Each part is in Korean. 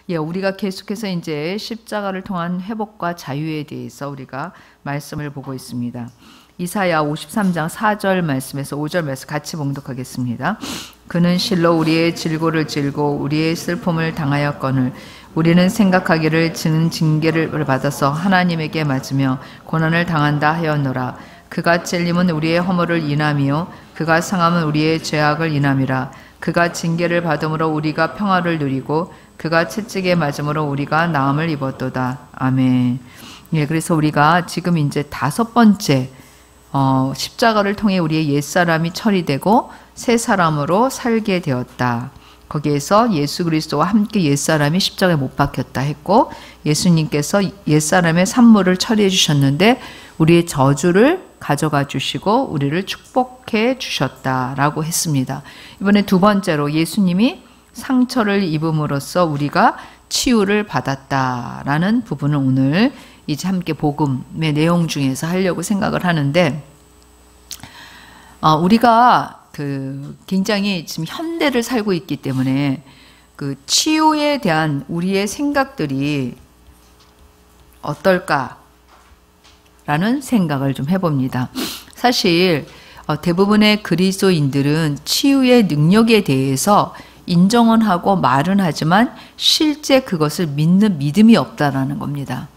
예, 우리가 계속해서 이제 십자가를 통한 회복과 자유에 대해서 우리가 말씀을 보고 있습니다. 이사야 53장 4절 말씀에서 5절 말씀 같이 봉독하겠습니다. 그는 실로 우리의 질고를 질고 우리의 슬픔을 당하였거늘 우리는 생각하기를 지는 징계를 받아서 하나님에게 맞으며 고난을 당한다 하였노라. 그가 찔림은 우리의 허물을 인함이요 그가 상함은 우리의 죄악을 인함이라. 그가 징계를 받음으로 우리가 평화를 누리고 그가 채찍에 맞음으로 우리가 나음을 입었도다. 아멘. 예, 그래서 우리가 지금 이제 5번째 십자가를 통해 우리의 옛사람이 처리되고 새 사람으로 살게 되었다. 거기에서 예수 그리스도와 함께 옛사람이 십자가에 못 박혔다 했고 예수님께서 옛사람의 산물을 처리해 주셨는데 우리의 저주를 가져가 주시고 우리를 축복해 주셨다라고 했습니다. 이번에 2번째로 예수님이 상처를 입음으로써 우리가 치유를 받았다라는 부분을 오늘 이제 함께 복음의 내용 중에서 하려고 생각을 하는데 우리가 굉장히 지금 현대를 살고 있기 때문에 그 치유에 대한 우리의 생각들이 어떨까라는 생각을 좀 해봅니다. 사실 대부분의 그리스도인들은 치유의 능력에 대해서 인정은 하고 말은 하지만 실제 그것을 믿는 믿음이 없다라는 겁니다.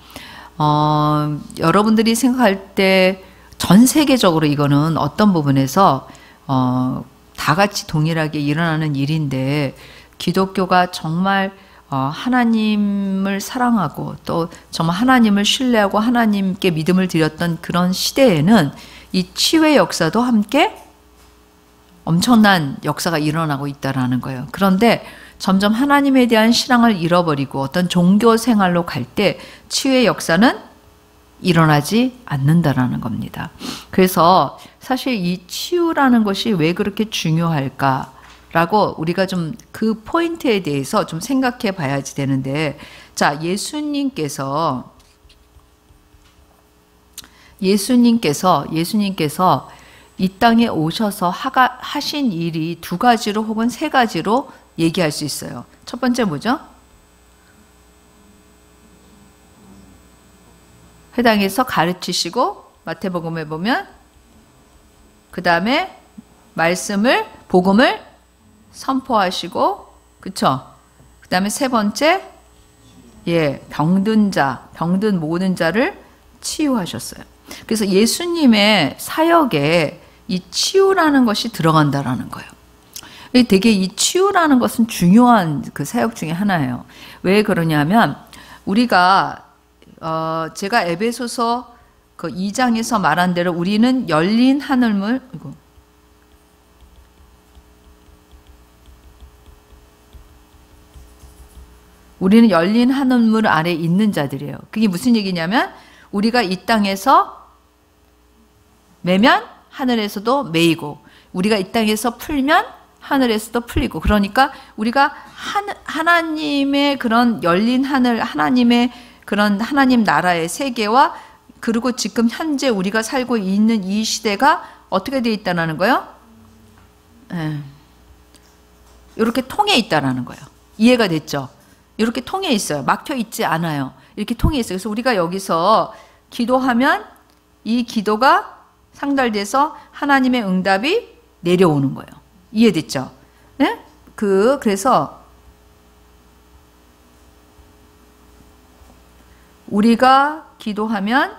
여러분들이 생각할 때 전 세계적으로 이거는 어떤 부분에서 다 같이 동일하게 일어나는 일인데 기독교가 정말 하나님을 사랑하고 또 정말 하나님을 신뢰하고 하나님께 믿음을 드렸던 그런 시대에는 이 치유의 역사도 함께 엄청난 역사가 일어나고 있다라는 거예요. 그런데 점점 하나님에 대한 신앙을 잃어버리고 어떤 종교 생활로 갈 때 치유의 역사는 일어나지 않는다라는 겁니다. 그래서 사실 이 치유라는 것이 왜 그렇게 중요할까라고 우리가 좀 그 포인트에 대해서 좀 생각해 봐야지 되는데, 자, 예수님께서 이 땅에 오셔서 하신 일이 2가지로 혹은 3가지로 얘기할 수 있어요. 첫 번째 뭐죠? 회당에서 가르치시고 마태복음에 보면 그 다음에 복음을 선포하시고, 그쵸? 그 다음에 3번째, 병든 모든 자를 치유하셨어요. 그래서 예수님의 사역에 이 치유라는 것이 들어간다라는 거예요. 되게 이 치유라는 것은 중요한 그 사역 중에 하나예요. 왜 그러냐면 우리가 제가 에베소서 그 2장에서 말한 대로 우리는 열린 하늘물 우리는 열린 하늘물 아래 있는 자들이에요. 그게 무슨 얘기냐면 우리가 이 땅에서 매면 하늘에서도 매이고 우리가 이 땅에서 풀면 하늘에서도 풀리고, 그러니까 우리가 하나님의 그런 열린 하늘, 하나님의 그런 하나님 나라의 세계와 그리고 지금 현재 우리가 살고 있는 이 시대가 어떻게 되어 있다는 거예요? 이렇게 통해 있다는 거예요. 이해가 됐죠? 이렇게 통해 있어요. 막혀 있지 않아요. 이렇게 통해 있어요. 그래서 우리가 여기서 기도하면 이 기도가 상달돼서 하나님의 응답이 내려오는 거예요. 이해됐죠? 네? 그래서 우리가 기도하면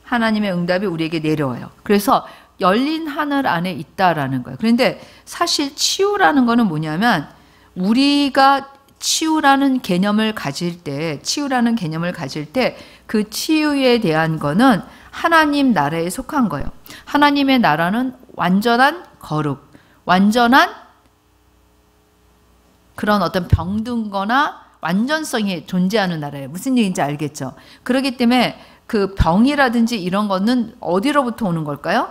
하나님의 응답이 우리에게 내려와요. 그래서 열린 하늘 안에 있다라는 거예요. 그런데 사실 치유라는 거는 뭐냐면 우리가 치유라는 개념을 가질 때 그 치유에 대한 거는 하나님 나라에 속한 거예요. 하나님의 나라는 완전한 거룩, 완전한 그런 어떤 병든 거나 완전성이 존재하는 나라예요. 무슨 얘기인지 알겠죠? 그렇기 때문에 그 병이라든지 이런 거는 어디로부터 오는 걸까요?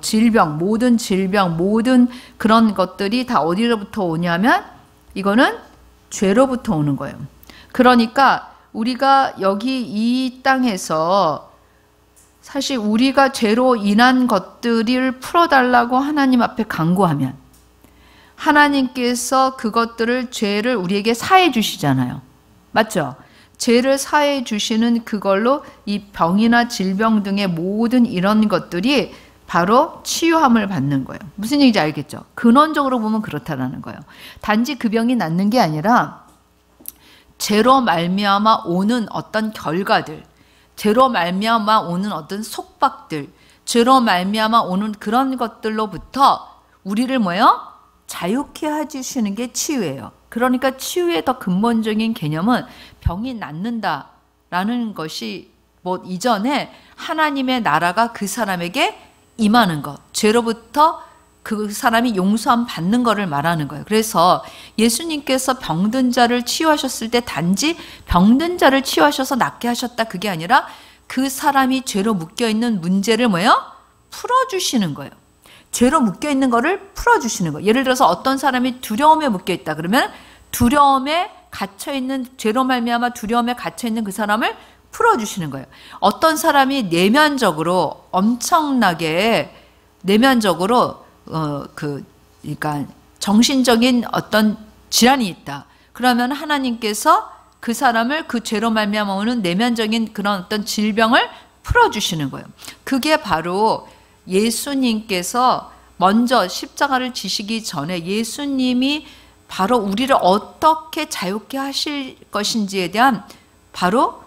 질병, 모든 그런 것들이 다 어디로부터 오냐면 이거는 죄로부터 오는 거예요. 그러니까 우리가 여기 이 땅에서 사실 우리가 죄로 인한 것들을 풀어달라고 하나님 앞에 간구하면 하나님께서 그것들을 죄를 우리에게 사해 주시잖아요. 맞죠? 죄를 사해 주시는 그걸로 이 병이나 질병 등의 모든 이런 것들이 바로 치유함을 받는 거예요. 무슨 얘기인지 알겠죠? 근원적으로 보면 그렇다라는 거예요. 단지 그 병이 낫는 게 아니라 죄로 말미암아 오는 어떤 결과들, 죄로 말미암아 오는 어떤 속박들, 죄로 말미암아 오는 그런 것들로부터 우리를 뭐예요? 자유케 해주시는 게 치유예요. 그러니까 치유의 더 근본적인 개념은 병이 낫는다라는 것이 뭐 이전에 하나님의 나라가 그 사람에게 임하는 것, 죄로부터 그 사람이 용서함 받는 것을 말하는 거예요. 그래서 예수님께서 병든 자를 치유하셨을 때 단지 병든 자를 치유하셔서 낫게 하셨다 그게 아니라 그 사람이 죄로 묶여있는 문제를 뭐예요? 풀어주시는 거예요. 죄로 묶여있는 거를 풀어주시는 거예요. 예를 들어서 어떤 사람이 두려움에 묶여있다 그러면 두려움에 갇혀있는, 죄로 말미암아 두려움에 갇혀있는 그 사람을 풀어주시는 거예요. 어떤 사람이 내면적으로 엄청나게 내면적으로 그러니까 정신적인 어떤 질환이 있다. 그러면 하나님께서 그 사람을 그 죄로 말미암아 오는 내면적인 그런 어떤 질병을 풀어주시는 거예요. 그게 바로 예수님께서 먼저 십자가를 지시기 전에 예수님이 바로 우리를 어떻게 자유케 하실 것인지에 대한 바로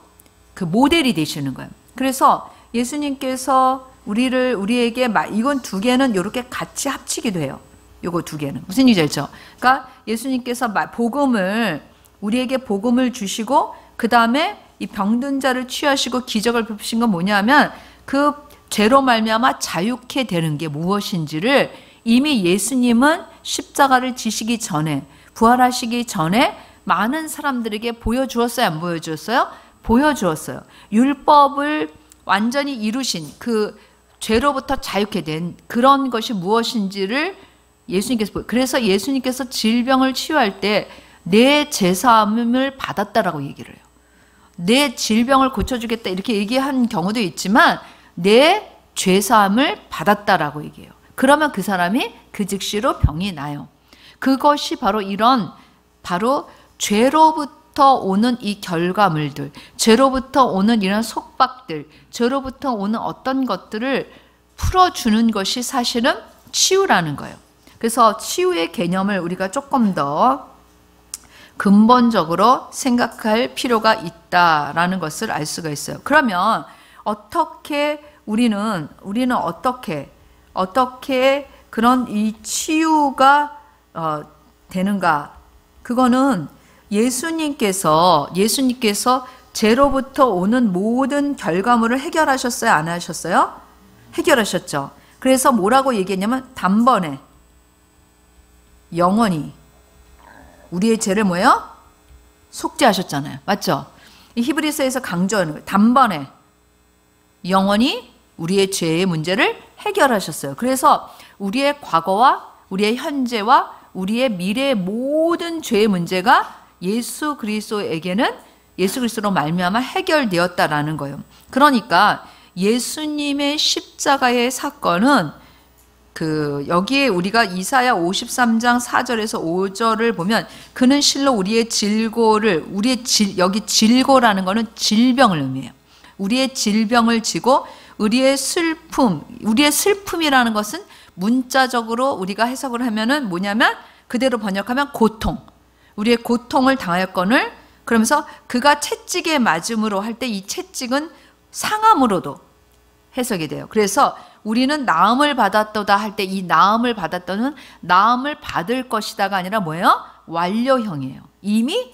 그 모델이 되시는 거예요. 그래서 예수님께서 우리에게 이건 두 개는 이렇게 같이 합치기도 해요. 요거 두 개는 무슨 얘기인지 알죠? 그러니까 예수님께서 우리에게 복음을 주시고 그 다음에 이 병든 자를 치유하시고 기적을 베푸신 건 뭐냐면 그 죄로 말미암아 자유케 되는 게 무엇인지를 이미 예수님은 십자가를 지시기 전에 부활하시기 전에 많은 사람들에게 보여주었어요? 안 보여주었어요? 보여주었어요. 율법을 완전히 이루신 그 죄로부터 자유케 된 그런 것이 무엇인지를 예수님께서 그래서 예수님께서 질병을 치유할 때 내 죄사함을 받았다라고 얘기를 해요. 내 질병을 고쳐주겠다 이렇게 얘기한 경우도 있지만 내 죄사함을 받았다라고 얘기해요. 그러면 그 사람이 그 즉시로 병이 나요. 그것이 바로 이런 바로 죄로부터 오는 이 결과물들, 죄로부터 오는 이런 속박들, 죄로부터 오는 어떤 것들을 풀어주는 것이 사실은 치유라는 거예요. 그래서 치유의 개념을 우리가 조금 더 근본적으로 생각할 필요가 있다라는 것을 알 수가 있어요. 그러면 어떻게 우리는 어떻게 그런 이 치유가 되는가? 그거는 예수님께서 죄로부터 오는 모든 결과물을 해결하셨어요? 안 하셨어요? 해결하셨죠. 그래서 뭐라고 얘기했냐면 단번에 영원히 우리의 죄를 뭐예요? 속죄하셨잖아요. 맞죠? 이 히브리서에서 강조하는 거예요. 단번에 영원히 우리의 죄의 문제를 해결하셨어요. 그래서 우리의 과거와 우리의 현재와 우리의 미래의 모든 죄의 문제가 예수 그리스도에게는 예수 그리스도로 말미암아 해결되었다라는 거예요. 그러니까 예수님의 십자가의 사건은 여기에 우리가 이사야 53장 4절에서 5절을 보면 그는 실로 우리의 질고를 여기 질고라는 거는 질병을 의미해요. 우리의 질병을 지고 우리의 슬픔이라는 것은 문자적으로 우리가 해석을 하면은 뭐냐면 그대로 번역하면 고통. 우리의 고통을 당하였거늘 그러면서 그가 채찍에 맞음으로 할 때 이 채찍은 상함으로도 해석이 돼요. 그래서 우리는 나음을 받았도다 할 때 이 나음을 받았다는 나음을 받을 것이다가 아니라 뭐예요? 완료형이에요. 이미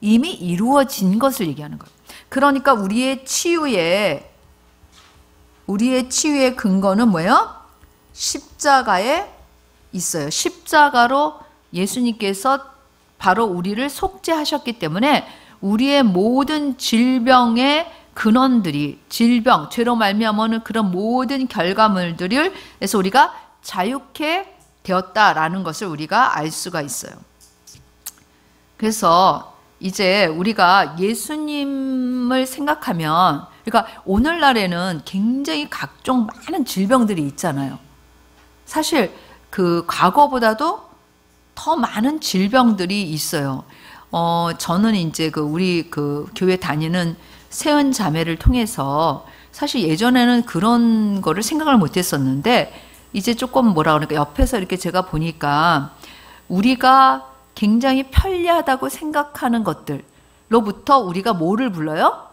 이루어진 것을 얘기하는 거예요. 그러니까 우리의 치유의 근거는 뭐예요? 십자가에 있어요. 십자가로 예수님께서 바로 우리를 속죄하셨기 때문에 우리의 모든 질병의 근원들이 죄로 말미암아는 그런 모든 결과물들을 해서 우리가 자유케 되었다라는 것을 우리가 알 수가 있어요. 그래서 이제 우리가 예수님을 생각하면 그러니까 오늘날에는 굉장히 각종 많은 질병들이 있잖아요. 사실 그 과거보다도 더 많은 질병들이 있어요. 저는 이제 우리 교회 다니는 세은 자매를 통해서 사실 예전에는 그런 거를 생각을 못 했었는데 이제 조금 뭐라 그러니까 옆에서 이렇게 제가 보니까 우리가 굉장히 편리하다고 생각하는 것들로부터 우리가 뭐를 불러요?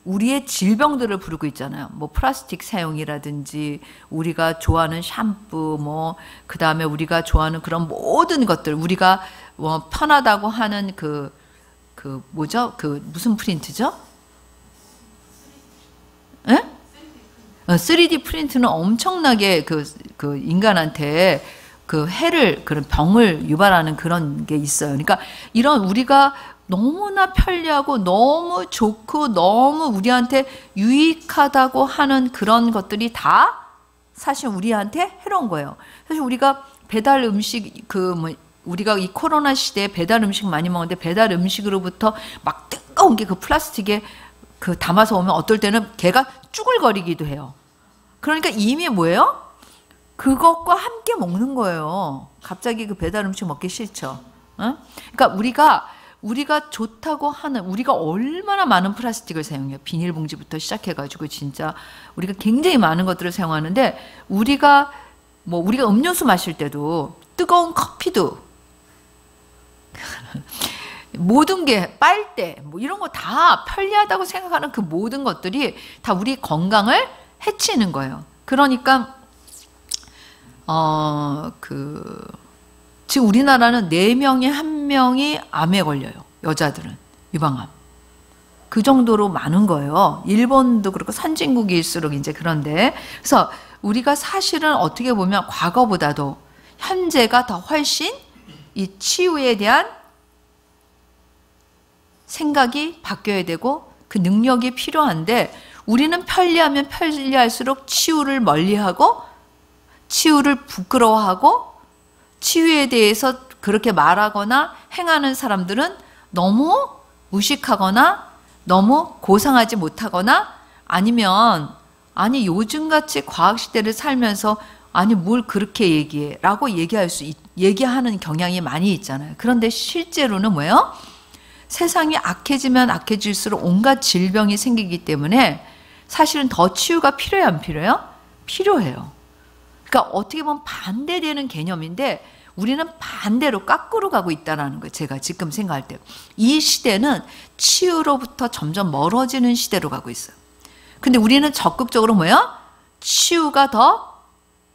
우리의 질병들을 부르고 있잖아요. 뭐 플라스틱 사용이라든지 우리가 좋아하는 샴푸 뭐 그다음에 우리가 좋아하는 그런 모든 것들 우리가 뭐 편하다고 하는 뭐죠? 무슨 프린트죠? 예? 3D 프린트는 엄청나게 인간한테 해를 그런 병을 유발하는 그런 게 있어요. 그러니까 이런 우리가 너무나 편리하고 너무 좋고 너무 우리한테 유익하다고 하는 그런 것들이 다 사실 우리한테 해로운 거예요. 사실 우리가 배달 음식 우리가 이 코로나 시대에 배달 음식 많이 먹는데 배달 음식으로부터 막 뜨거운 게 플라스틱에 담아서 오면 어떨 때는 걔가 쭈글거리기도 해요. 그러니까 이미 뭐예요? 그것과 함께 먹는 거예요. 갑자기 배달 음식 먹기 싫죠. 응? 그러니까 우리가 좋다고 하는 우리가 얼마나 많은 플라스틱을 사용해요. 비닐봉지부터 시작해가지고 진짜 우리가 굉장히 많은 것들을 사용하는데 우리가 음료수 마실 때도 뜨거운 커피도 모든 게 빨대 뭐 이런 거 다 편리하다고 생각하는 그 모든 것들이 다 우리 건강을 해치는 거예요. 그러니까 지금 우리나라는 4명에 1명이 암에 걸려요. 여자들은 유방암. 그 정도로 많은 거예요. 일본도 그렇고 선진국일수록 이제 그런데 그래서 우리가 사실은 어떻게 보면 과거보다도 현재가 더 훨씬 이 치유에 대한 생각이 바뀌어야 되고 그 능력이 필요한데 우리는 편리하면 편리할수록 치유를 멀리하고 치유를 부끄러워하고 치유에 대해서 그렇게 말하거나 행하는 사람들은 너무 무식하거나 너무 고상하지 못하거나 아니면 아니 요즘같이 과학시대를 살면서 아니 뭘 그렇게 얘기해 라고 얘기하는 경향이 많이 있잖아요. 그런데 실제로는 뭐예요? 세상이 악해지면 악해질수록 온갖 질병이 생기기 때문에 사실은 더 치유가 필요해요, 안 필요해요? 필요해요. 그러니까 어떻게 보면 반대되는 개념인데 우리는 반대로 거꾸로 가고 있다는 거예요. 제가 지금 생각할 때. 이 시대는 치유로부터 점점 멀어지는 시대로 가고 있어요. 근데 우리는 적극적으로 뭐예요? 치유가 더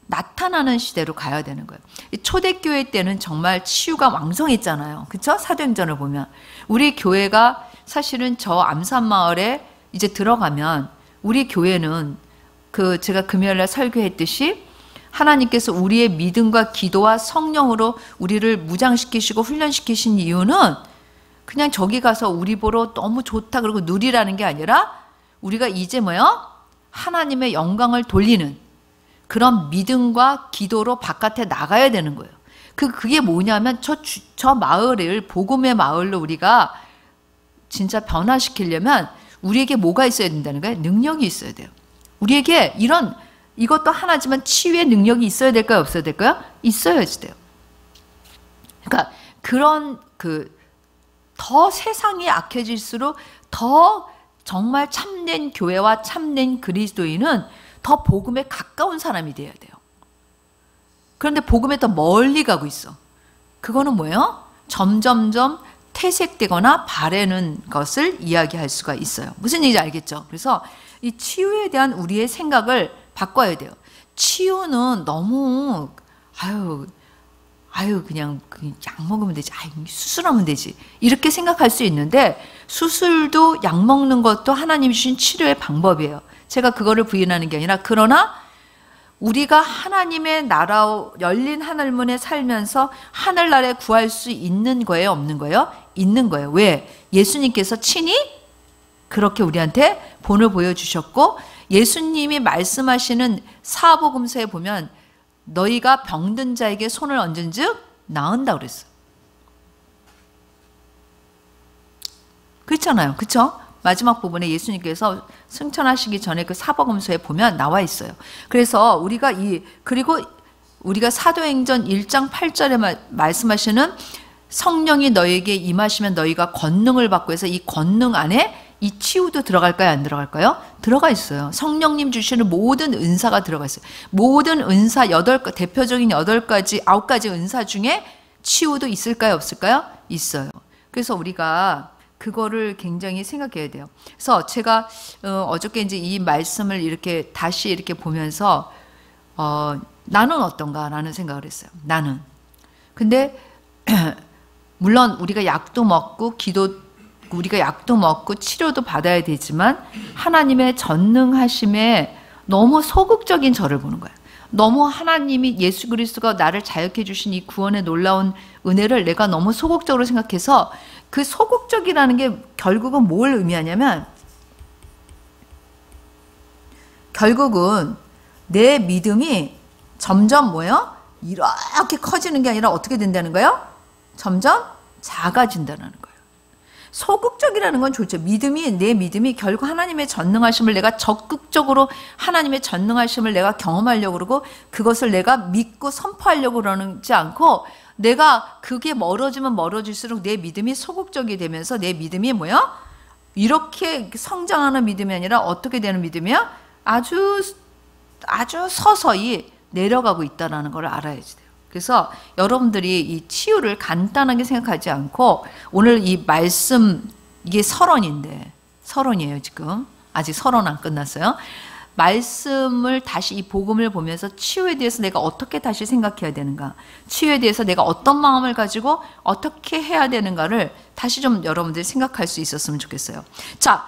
나타나는 시대로 가야 되는 거예요. 초대교회 때는 정말 치유가 왕성했잖아요. 그렇죠? 사도행전을 보면. 우리 교회가 사실은 저 암산마을에 이제 들어가면 우리 교회는 제가 금요일날 설교했듯이 하나님께서 우리의 믿음과 기도와 성령으로 우리를 무장시키시고 훈련시키신 이유는 그냥 저기 가서 우리 보러 너무 좋다 그러고 누리라는 게 아니라 우리가 이제 뭐요? 하나님의 영광을 돌리는 그런 믿음과 기도로 바깥에 나가야 되는 거예요. 그게 뭐냐면 저 마을을 복음의 마을로 우리가 진짜 변화시키려면 우리에게 뭐가 있어야 된다는 거예요? 능력이 있어야 돼요. 우리에게 이것도 하나지만 치유의 능력이 있어야 될까요? 없어야 될까요? 있어야지 돼요. 그러니까 그런 더 세상이 악해질수록 더 정말 참된 교회와 참된 그리스도인은 더 복음에 가까운 사람이 돼야 돼요. 그런데 복음에 더 멀리 가고 있어. 그거는 뭐예요? 점점점 퇴색되거나 바래는 것을 이야기할 수가 있어요. 무슨 얘기인지 알겠죠? 그래서 이 치유에 대한 우리의 생각을 바꿔야 돼요. 치유는 너무 그냥 약 먹으면 되지. 수술하면 되지. 이렇게 생각할 수 있는데 수술도 약 먹는 것도 하나님이 주신 치료의 방법이에요. 제가 그거를 부인하는 게 아니라 그러나 우리가 하나님의 나라 열린 하늘문에 살면서 하늘나라에 구할 수 있는 거예요? 없는 거예요? 있는 거예요. 왜? 예수님께서 친히 그렇게 우리한테 본을 보여주셨고 예수님이 말씀하시는 사복음서에 보면 너희가 병든 자에게 손을 얹은 즉 나은다 그랬어요. 그렇잖아요. 그렇죠? 마지막 부분에 예수님께서 승천하시기 전에 그 사복음서에 보면 나와 있어요. 그래서 우리가 그리고 우리가 사도행전 1장 8절에 말씀하시는 성령이 너에게 임하시면 너희가 권능을 받고 해서 이 권능 안에 이 치유도 들어갈까요? 안 들어갈까요? 들어가 있어요. 성령님 주시는 모든 은사가 들어가 있어요. 모든 은사 대표적인 8가지, 9가지 은사 중에 치유도 있을까요? 없을까요? 있어요. 그래서 우리가 그거를 굉장히 생각해야 돼요. 그래서 제가 어저께 이제 이 말씀을 이렇게 다시 이렇게 보면서 나는 어떤가라는 생각을 했어요. 나는. 근데 물론 우리가 약도 먹고 우리가 약도 먹고 치료도 받아야 되지만 하나님의 전능하심에 너무 소극적인 저를 보는 거예요. 너무 하나님이 예수 그리스도가 나를 자유케 주신 이 구원의 놀라운 은혜를 내가 너무 소극적으로 생각해서 그 소극적이라는 게 결국은 뭘 의미하냐면 결국은 내 믿음이 점점 뭐예요? 이렇게 커지는 게 아니라 어떻게 된다는 거예요? 점점 작아진다는 거예요. 소극적이라는 건 좋죠. 내 믿음이 결국 하나님의 전능하심을 내가 적극적으로 하나님의 전능하심을 내가 경험하려고 그러고 그것을 내가 믿고 선포하려고 그러지 않고 내가 그게 멀어지면 멀어질수록 내 믿음이 소극적이 되면서 내 믿음이 뭐야? 이렇게 성장하는 믿음이 아니라 어떻게 되는 믿음이야? 아주 서서히 내려가고 있다는 걸 알아야지 돼요. 그래서 여러분들이 이 치유를 간단하게 생각하지 않고 오늘 이 말씀 이게 설원이에요 지금. 아직 설원 안 끝났어요. 말씀을 다시 이 복음을 보면서 치유에 대해서 내가 어떻게 다시 생각해야 되는가, 치유에 대해서 내가 어떤 마음을 가지고 어떻게 해야 되는가를 다시 좀 여러분들이 생각할 수 있었으면 좋겠어요. 자,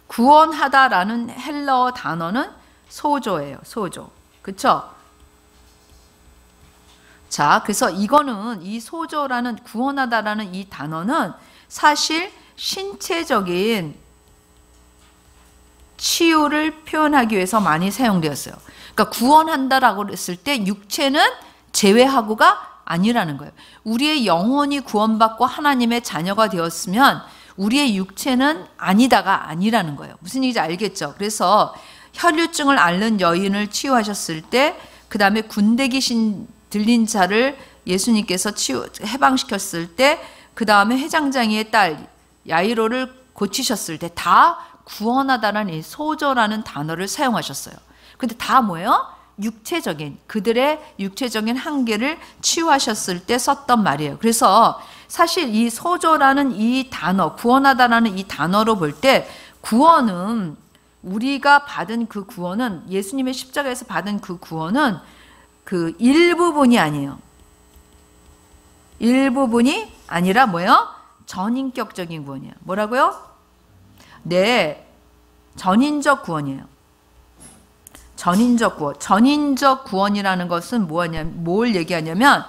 구원하다라는 헬러 단어는 소조예요. 소조. 그쵸? 자, 그래서 이 소조라는 구원하다라는 이 단어는 사실 신체적인 치유를 표현하기 위해서 많이 사용되었어요. 그러니까 구원한다라고 했을 때 육체는 제외하고가 아니라는 거예요. 우리의 영혼이 구원받고 하나님의 자녀가 되었으면 우리의 육체는 아니라는 거예요. 무슨 얘기인지 알겠죠? 그래서 혈류증을 앓는 여인을 치유하셨을 때, 그 다음에 군대 귀신 들린 자를 예수님께서 해방시켰을 때, 그 다음에 회장장이의 딸 야이로를 고치셨을 때 다 구원하다라는 이 소조라는 단어를 사용하셨어요. 근데 다 뭐예요? 그들의 육체적인 한계를 치유하셨을 때 썼던 말이에요. 그래서 사실 이 소조라는 이 단어, 구원하다라는 이 단어로 볼 때 구원은 우리가 받은 그 구원은 예수님의 십자가에서 받은 그 구원은 그 일부분이 아니에요. 일부분이 아니라 뭐예요? 전인격적인 구원이에요. 뭐라고요? 네, 전인적 구원이에요. 전인적 구원. 전인적 구원이라는 것은 뭘 얘기하냐면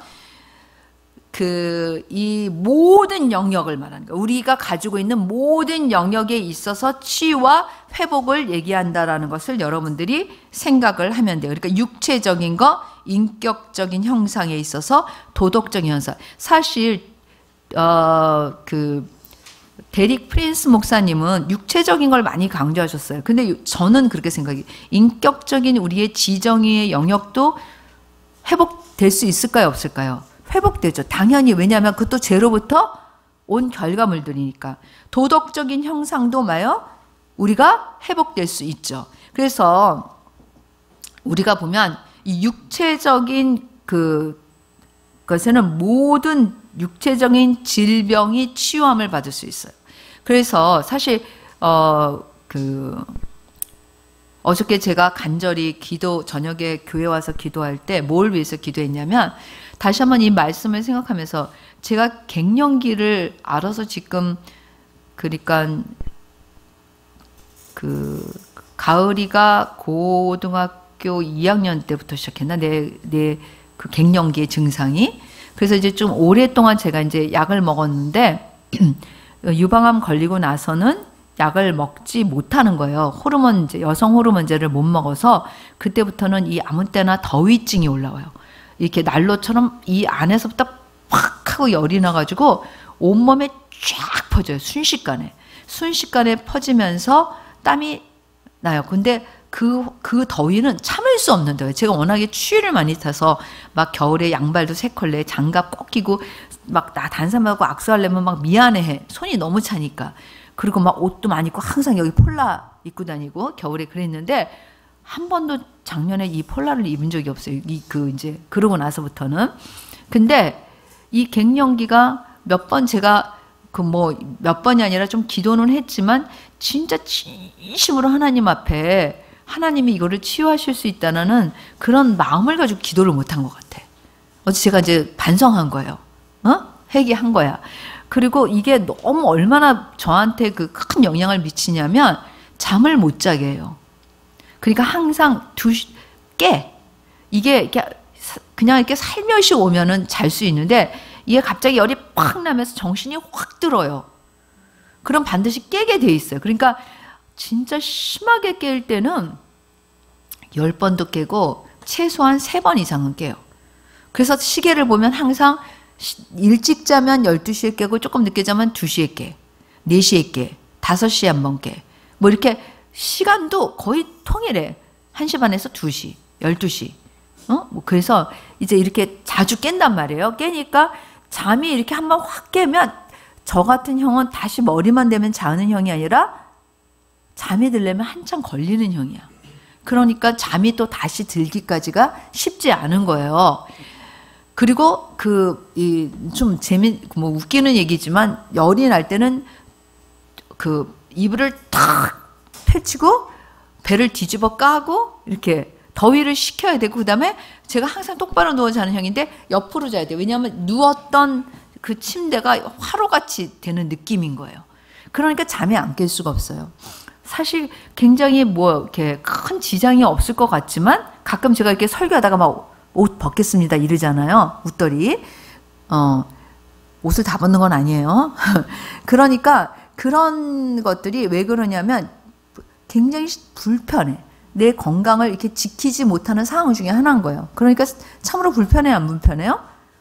이 모든 영역을 말하는 거예요. 우리가 가지고 있는 모든 영역에 있어서 치유와 회복을 얘기한다라는 것을 여러분들이 생각을 하면 돼요. 그러니까 육체적인 거, 인격적인 형상에 있어서 도덕적인 형상. 사실 데릭 프린스 목사님은 육체적인 걸 많이 강조하셨어요. 근데 저는 그렇게 생각해요. 인격적인 우리의 지정의의 영역도 회복될 수 있을까요? 없을까요? 회복되죠. 당연히. 왜냐하면 그것도 죄로부터 온 결과물들이니까. 도덕적인 형상도 우리가 회복될 수 있죠. 그래서 우리가 보면 이 육체적인 것에는 모든 육체적인 질병이 치유함을 받을 수 있어요. 그래서 사실 어저께 제가 간절히 저녁에 교회 와서 기도할 때 뭘 위해서 기도했냐면, 다시 한번 이 말씀을 생각하면서 제가 갱년기를 알아서 지금, 그러니까 가을이가 고등학교 2학년 때부터 시작했나? 내 그 갱년기의 증상이. 그래서 이제 좀 오랫동안 제가 이제 약을 먹었는데 유방암 걸리고 나서는 약을 먹지 못하는 거예요. 여성 호르몬제를 못 먹어서 그때부터는 이 아무 때나 더위증이 올라와요. 이렇게 난로처럼 이 안에서부터 팍 하고 열이 나가지고 온몸에 쫙 퍼져요. 순식간에 퍼지면서 땀이 나요. 근데 그 더위는 참을 수 없는 더위예요. 제가 워낙에 추위를 많이 타서 막 겨울에 양발도 세 컬레, 장갑 꼭 끼고 막 나 단삼하고 악수하려면 막 미안해. 손이 너무 차니까. 그리고 막 옷도 많이 입고 항상 여기 폴라 입고 다니고 겨울에 그랬는데 한 번도 작년에 이 폴라를 입은 적이 없어요. 이제 그러고 나서부터는. 근데 이 갱년기가 몇 번 제가 몇 번이 아니라 좀 기도는 했지만 진짜 진심으로 하나님 앞에 하나님이 이거를 치유하실 수 있다는 그런 마음을 가지고 기도를 못한 것 같아. 어제 제가 이제 반성한 거예요. 회개한 거야. 그리고 이게 너무 얼마나 저한테 그 큰 영향을 미치냐면 잠을 못 자게 해요. 그러니까 항상 깨. 이게 이렇게 그냥 이렇게 살며시 오면은 잘 수 있는데 이게 갑자기 열이 팍 나면서 정신이 확 들어요. 그럼 반드시 깨게 돼 있어요. 그러니까 진짜 심하게 깰 때는 10번도 깨고 최소한 3번 이상은 깨요. 그래서 시계를 보면 항상 일찍 자면 12시에 깨고 조금 늦게 자면 2시에 깨, 4시에 깨, 5시에 한 번 깨. 뭐 이렇게 시간도 거의 통일해. 1시 반에서 2시, 12시. 뭐 그래서 이제 이렇게 자주 깬단 말이에요. 깨니까 잠이 이렇게 한번 확 깨면 저 같은 형은 다시 머리만 대면 자는 형이 아니라 잠이 들려면 한참 걸리는 형이야. 그러니까 잠이 또 다시 들기까지가 쉽지 않은 거예요. 그리고 좀 웃기는 얘기지만 열이 날 때는 이불을 탁 펼치고 배를 뒤집어 까고 이렇게 더위를 식혀야 되고 그다음에 제가 항상 똑바로 누워 자는 형인데 옆으로 자야 돼요. 왜냐하면 누웠던 그 침대가 화로같이 되는 느낌인 거예요. 그러니까 잠이 안 깰 수가 없어요. 사실 굉장히 이렇게 큰 지장이 없을 것 같지만 가끔 제가 이렇게 설교하다가 막 옷 벗겠습니다 이러잖아요. 웃더리. 옷을 다 벗는 건 아니에요. 그러니까 그런 것들이 왜 그러냐면 굉장히 불편해. 내 건강을 이렇게 지키지 못하는 상황 중에 하나인 거예요. 그러니까 참으로 불편해요, 안 불편해요?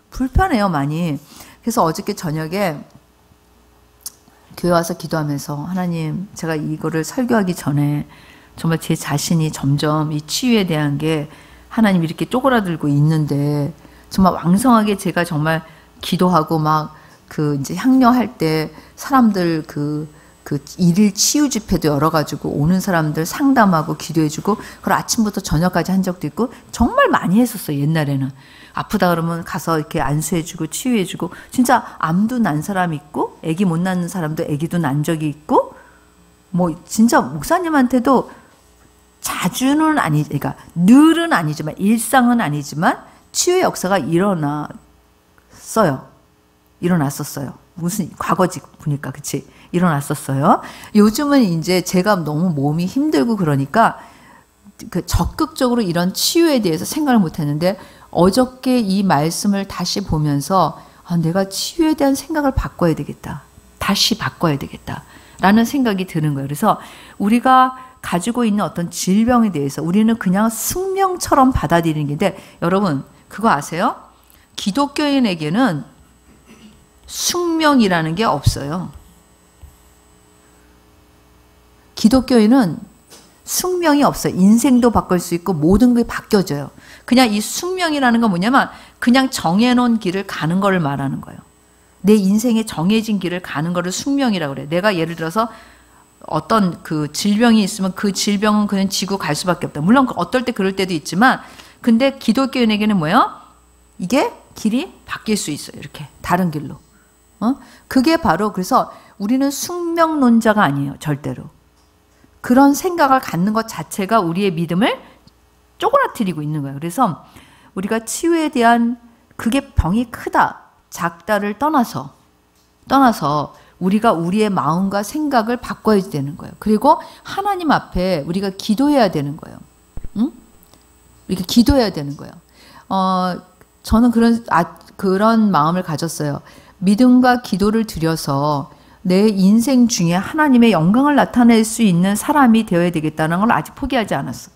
불편해요, 많이. 그래서 어저께 저녁에 교회 와서 기도하면서 하나님, 제가 이거를 설교하기 전에 정말 제 자신이 점점 이 치유에 대한 게 하나님 이렇게 쪼그라들고 있는데 정말 왕성하게 제가 정말 기도하고 막 이제 향료할 때 사람들 일일 치유 집회도 열어가지고 오는 사람들 상담하고 기도해주고 그걸 아침부터 저녁까지 한 적도 있고 정말 많이 했었어요. 옛날에는 아프다 그러면 가서 이렇게 안수해주고 치유해주고 진짜 암도 난 사람 있고 아기 못 낳는 사람도 아기도 난 적이 있고 뭐 진짜 목사님한테도 자주는 그러니까 늘은 아니지만 일상은 아니지만 치유의 역사가 일어났었어요. 무슨 과거지 보니까 그치? 일어났었어요. 요즘은 이제 제가 너무 몸이 힘들고 그러니까 적극적으로 이런 치유에 대해서 생각을 못했는데 어저께 이 말씀을 다시 보면서 내가 치유에 대한 생각을 바꿔야 되겠다. 다시 바꿔야 되겠다. 라는 생각이 드는 거예요. 그래서 우리가 가지고 있는 어떤 질병에 대해서 우리는 그냥 숙명처럼 받아들이는 건데 여러분 그거 아세요? 기독교인에게는 숙명이라는 게 없어요. 기독교인은 숙명이 없어요. 인생도 바꿀 수 있고 모든 게 바뀌어져요. 그냥 이 숙명이라는 건 뭐냐면 그냥 정해놓은 길을 가는 거를 말하는 거예요. 내 인생에 정해진 길을 가는 거를 숙명이라고 그래요. 내가 예를 들어서 어떤 질병이 있으면 그 질병은 그냥 지고 갈 수밖에 없다. 물론 어떨 때 그럴 때도 있지만 근데 기독교인에게는 뭐예요? 이게 길이 바뀔 수 있어요. 이렇게 다른 길로. 그게 바로 그래서 우리는 숙명론자가 아니에요. 절대로. 그런 생각을 갖는 것 자체가 우리의 믿음을 쪼그라뜨리고 있는 거예요. 그래서 우리가 치유에 대한 그게 병이 크다, 작다를 떠나서 우리가 우리의 마음과 생각을 바꿔야 되는 거예요. 그리고 하나님 앞에 우리가 기도해야 되는 거예요. 응? 이렇게 기도해야 되는 거예요. 저는 그런 마음을 가졌어요. 믿음과 기도를 들여서 내 인생 중에 하나님의 영광을 나타낼 수 있는 사람이 되어야 되겠다는 걸 아직 포기하지 않았어.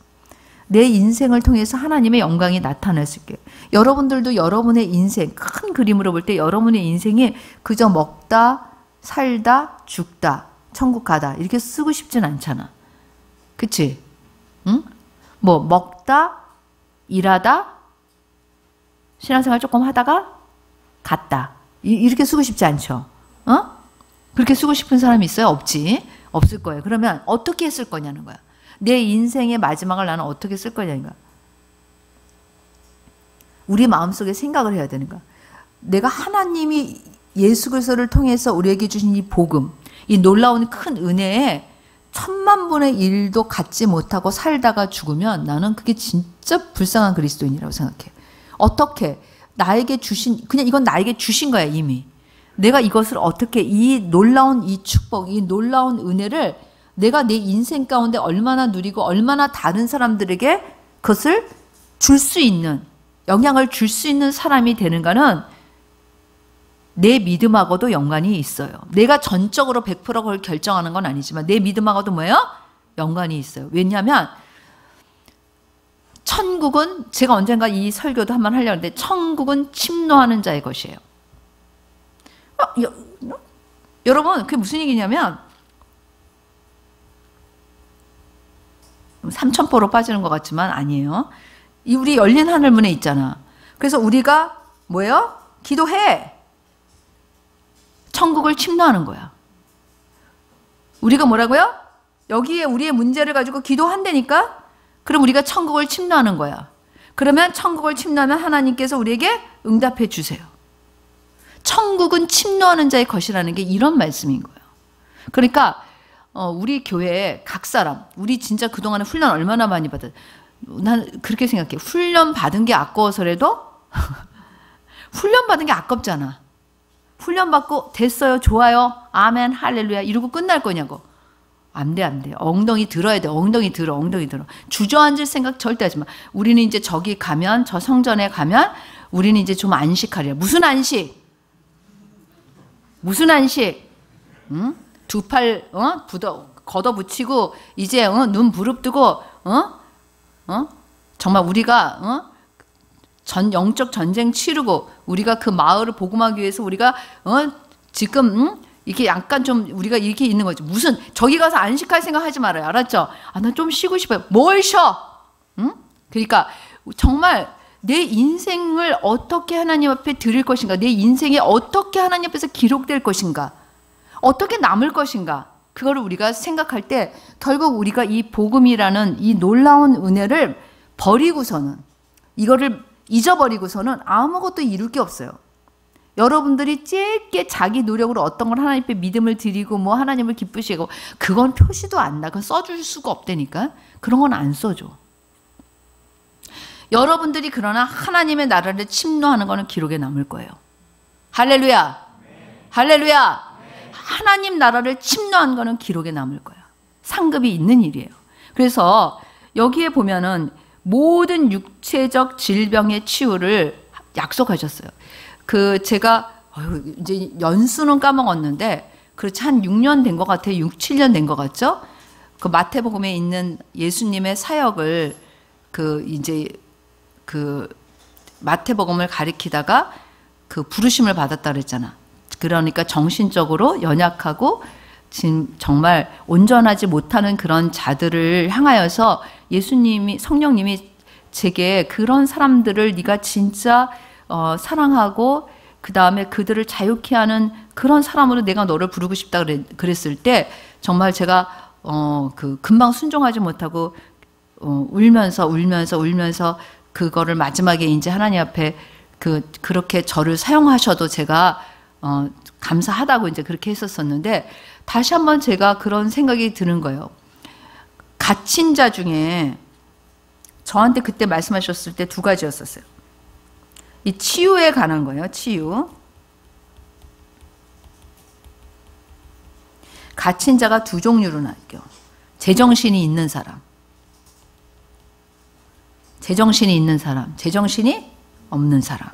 내 인생을 통해서 하나님의 영광이 나타날 수 있게. 여러분들도 여러분의 인생, 큰 그림으로 볼 때 여러분의 인생이 그저 먹다, 살다, 죽다, 천국 가다 이렇게 쓰고 싶진 않잖아. 그치? 응? 뭐 먹다, 일하다, 신앙생활 조금 하다가 갔다. 이렇게 쓰고 싶지 않죠? 그렇게 쓰고 싶은 사람이 있어요? 없지? 없을 거예요. 그러면 어떻게 쓸 거냐는 거야. 내 인생의 마지막을 나는 어떻게 쓸 거냐는 거야. 우리 마음속에 생각을 해야 되는 거야. 내가 하나님이 예수 그리스도를 통해서 우리에게 주신 이 복음, 이 놀라운 큰 은혜에 1000만분의 1도 갖지 못하고 살다가 죽으면 나는 그게 진짜 불쌍한 그리스도인이라고 생각해. 어떻게? 나에게 주신, 그냥 이건 나에게 주신 거야, 이미. 내가 이것을 어떻게, 이 놀라운 이 축복, 이 놀라운 은혜를 내가 내 인생 가운데 얼마나 누리고 얼마나 다른 사람들에게 그것을 줄 수 있는, 영향을 줄 수 있는 사람이 되는가는 내 믿음하고도 연관이 있어요. 내가 전적으로 100% 그걸 결정하는 건 아니지만 내 믿음하고도 뭐예요? 연관이 있어요. 왜냐하면 천국은, 제가 언젠가 이 설교도 한번 하려고 했는데, 천국은 침노하는 자의 것이에요. 여러분, 그게 무슨 얘기냐면 삼천포로 빠지는 것 같지만 아니에요. 이 우리 열린 하늘문에 있잖아. 그래서 우리가 뭐예요? 기도해. 천국을 침노하는 거야. 우리가 뭐라고요? 여기에 우리의 문제를 가지고 기도한다니까? 그럼 우리가 천국을 침노하는 거야. 그러면 천국을 침노하면 하나님께서 우리에게 응답해 주세요. 천국은 침노하는 자의 것이라는 게 이런 말씀인 거예요. 그러니까 우리 교회에 각 사람, 우리 진짜 그동안에 훈련 얼마나 많이 받았, 난 그렇게 생각해. 훈련 받은 게 아까워서라도 훈련 받은 게 아깝잖아. 훈련 받고 됐어요, 좋아요, 아멘, 할렐루야 이러고 끝날 거냐고. 안 돼, 안 돼. 엉덩이 들어야 돼. 엉덩이 들어, 엉덩이 들어. 주저앉을 생각 절대 하지 마. 우리는 이제 저기 가면, 저 성전에 가면 우리는 이제 좀 안식하려. 무슨 안식? 무슨 안식? 응? 두 팔 걷어붙이고 이제 눈 부릅뜨고 정말 우리가 영적 전쟁 치르고 우리가 그 마을을 복음하기 위해서 우리가 지금 이렇게 약간 좀 우리가 이렇게 있는 거죠. 무슨 저기 가서 안식할 생각하지 말아요. 알았죠? 아, 나 좀 쉬고 싶어요. 뭘 쉬어? 응? 그러니까 정말 내 인생을 어떻게 하나님 앞에 드릴 것인가, 내 인생이 어떻게 하나님 앞에서 기록될 것인가, 어떻게 남을 것인가, 그거를 우리가 생각할 때 결국 우리가 이 복음이라는 이 놀라운 은혜를 버리고서는, 이거를 잊어버리고서는 아무것도 이룰 게 없어요. 여러분들이 짧게 자기 노력으로 어떤 걸 하나님 앞에 믿음을 드리고 뭐 하나님을 기쁘시고, 그건 표시도 안 나. 그건 써줄 수가 없다니까. 그런 건 안 써줘. 여러분들이 그러나 하나님의 나라를 침노하는 거는 기록에 남을 거예요. 할렐루야. 할렐루야. 하나님 나라를 침노한 거는 기록에 남을 거야. 상급이 있는 일이에요. 그래서 여기에 보면은 모든 육체적 질병의 치유를 약속하셨어요. 제가 이제 연수는 까먹었는데 그렇지 한 6년 된 것 같아요. 6, 7년 된 것 같죠? 그 마태복음에 있는 예수님의 사역을 이제 마태복음을 가리키다가 그 부르심을 받았다 그랬잖아. 그러니까 정신적으로 연약하고 지금 정말 온전하지 못하는 그런 자들을 향하여서 예수님이, 성령님이 제게 그런 사람들을 네가 진짜 사랑하고 그 다음에 그들을 자유케 하는 그런 사람으로 내가 너를 부르고 싶다 그랬을 때 정말 제가 금방 순종하지 못하고 울면서 그거를 마지막에 이제 하나님 앞에 그렇게 저를 사용하셔도 제가 감사하다고 이제 그렇게 했었었는데, 다시 한번 제가 그런 생각이 드는 거예요. 갇힌 자 중에 저한테 그때 말씀하셨을 때 두 가지였었어요. 이 치유에 관한 거예요. 치유. 갇힌 자가 두 종류로 나뉘어요. 제정신이 있는 사람, 제정신이 있는 사람, 제정신이 없는 사람.